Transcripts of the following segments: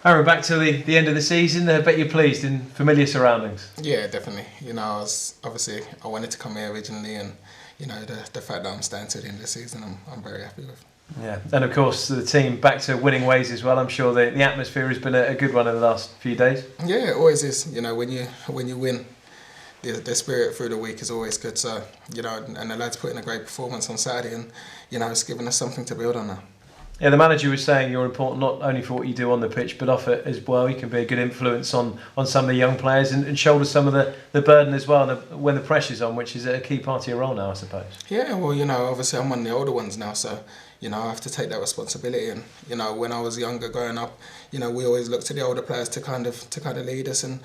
Aaron, back to the end of the season. I bet you're pleased in familiar surroundings. Yeah, definitely. I wanted to come here originally, and the fact that I'm staying to the end of the season, I'm very happy with. Yeah, and of course the team back to winning ways as well. I'm sure the atmosphere has been a good one in the last few days. Yeah, it always is. When you win, the spirit through the week is always good. So and the lads put in a great performance on Saturday, and it's given us something to build on now. Yeah, the manager was saying you're important not only for what you do on the pitch, but off it as well. You can be a good influence on some of the young players and shoulder some of the burden as well when the pressure's on, which is a key part of your role now, I suppose. Yeah, well, obviously I'm one of the older ones now, so I have to take that responsibility. And when I was younger, growing up, we always looked to the older players to kind of lead us and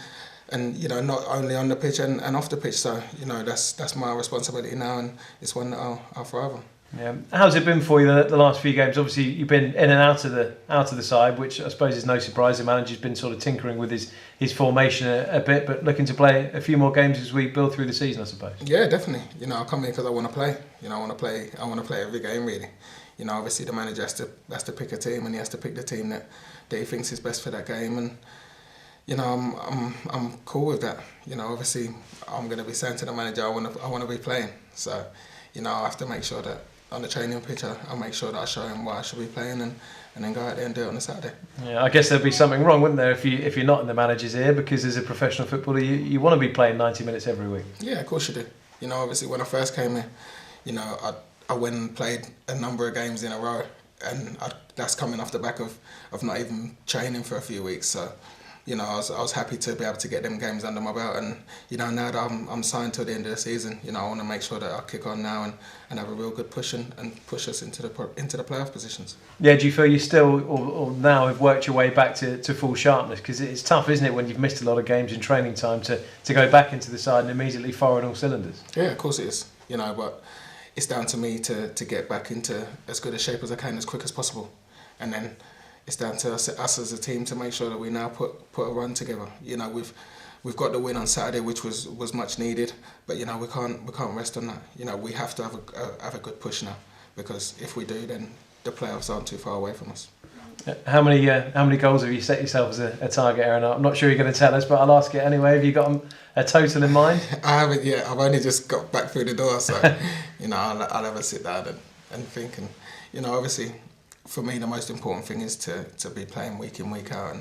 not only on the pitch and off the pitch. So that's my responsibility now, and it's one that I'll thrive on. Yeah, how's it been for you the last few games? Obviously, you've been in and out of the side, which I suppose is no surprise. The manager's been sort of tinkering with his formation a bit, but looking to play a few more games as we build through the season, I suppose. Yeah, definitely. I come here because I want to play. I want to play every game really. Obviously the manager has to pick a team, and he has to pick the team that he thinks is best for that game, and I'm cool with that. Obviously I'm going to be saying to the manager I want to be playing. So I have to make sure that on the training pitch I'll make sure that I show him what I should be playing, and then go out there and do it on a Saturday. Yeah, I guess there'd be something wrong, wouldn't there, if you're not in the manager's ear, because as a professional footballer you want to be playing 90 minutes every week. Yeah, of course you do. Obviously when I first came here, I went and played a number of games in a row, and that's coming off the back of not even training for a few weeks. So I was happy to be able to get them games under my belt, and now that I'm signed till the end of the season, I want to make sure that I kick on now and have a real good push and push us into the playoff positions. Yeah, do you feel you still or now have worked your way back to full sharpness? Because it's tough, isn't it, when you've missed a lot of games in training time to go back into the side and immediately fire on all cylinders? Yeah, of course it is. But it's down to me to get back into as good a shape as I can as quick as possible, and then it's down to us as a team to make sure that we now put a run together. We've got the win on Saturday, which was much needed, but we can't rest on that. We have to have a good push now, because if we do, then the playoffs aren't too far away from us. How many goals have you set yourself as a target, Aaron? I'm not sure you're going to tell us, but I'll ask it anyway. Have you got a total in mind? I haven't yet. I've only just got back through the door, so I'll have a sit down and think. And obviously, for me, the most important thing is to be playing week in, week out,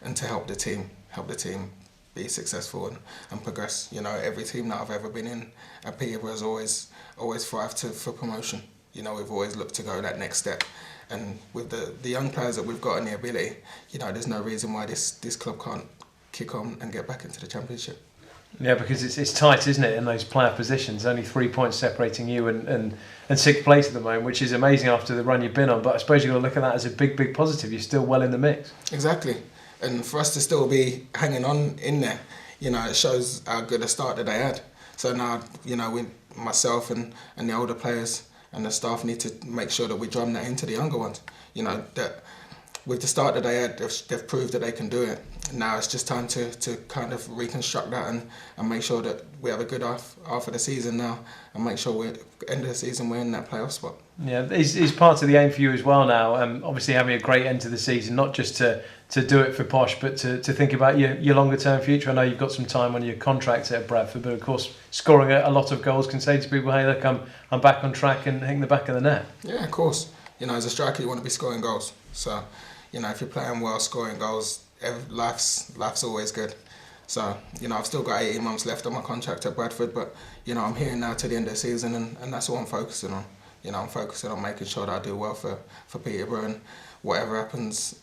and to help the team be successful and progress. Every team that I've ever been in at Peterborough has always thrived for promotion. We've always looked to go that next step. And with the young players that we've got and the ability, there's no reason why this club can't kick on and get back into the Championship. Yeah, because it's tight, isn't it, in those playoff positions? Only 3 points separating you and sixth place at the moment, which is amazing after the run you've been on. But I suppose you've got to look at that as a big positive. You're still well in the mix. Exactly. And for us to still be hanging on in there, it shows how good a start that they had. So now, myself and the older players and the staff need to make sure that we drum that into the younger ones. That with the start that they had, they've proved that they can do it. Now it's just time to kind of reconstruct that and make sure that we have a good half of the season now, and make sure we're end of the season we're in that playoff spot. Yeah, is part of the aim for you as well now. Obviously having a great end to the season, not just to do it for posh, but to think about your longer term future. I know you've got some time on your contract at Bradford, but of course scoring a lot of goals can say to people, hey look, I'm back on track and hitting the back of the net. Yeah, of course. As a striker you want to be scoring goals. So, if you're playing well, scoring goals, life's always good. So, I've still got 18 months left on my contract at Bradford, but, I'm here now to the end of the season, and that's what I'm focusing on. I'm focusing on making sure that I do well for Peterborough, and whatever happens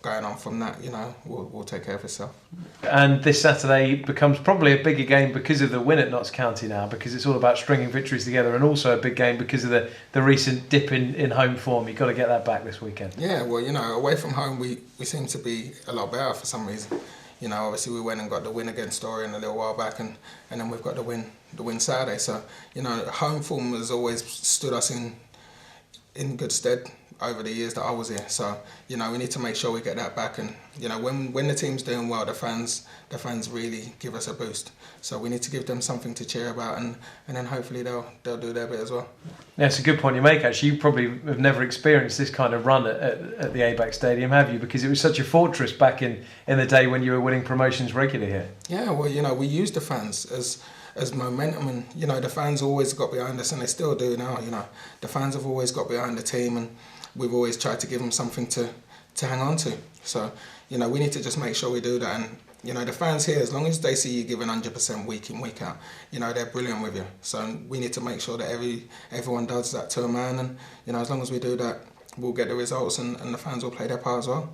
going on from that, will take care of itself. And this Saturday becomes probably a bigger game because of the win at Notts County now, because it's all about stringing victories together, and also a big game because of the recent dip in home form. You've got to get that back this weekend. Yeah, well, away from home we seem to be a lot better for some reason. Obviously we went and got the win against Dorian a little while back, and then we've got the win Saturday. So, home form has always stood us in good stead. over the years that I was here. So, you know, we need to make sure we get that back. And, you know, when the team's doing well, the fans really give us a boost. So we need to give them something to cheer about, and then hopefully they'll do their bit as well. Yeah, it's a good point you make, actually. You probably have never experienced this kind of run at the ABAC Stadium, have you? Because it was such a fortress back in the day when you were winning promotions regularly here. Yeah, well, you know, we use the fans as momentum, and, you know, the fans always got behind us, and they still do now. You know, the fans have always got behind the team, and we've always tried to give them something to hang on to. So, you know, we need to just make sure we do that. And, you know, the fans here, as long as they see you giving 100% week in, week out, you know, they're brilliant with you. So we need to make sure that everyone does that to a man. And, you know, as long as we do that, we'll get the results, and the fans will play their part as well.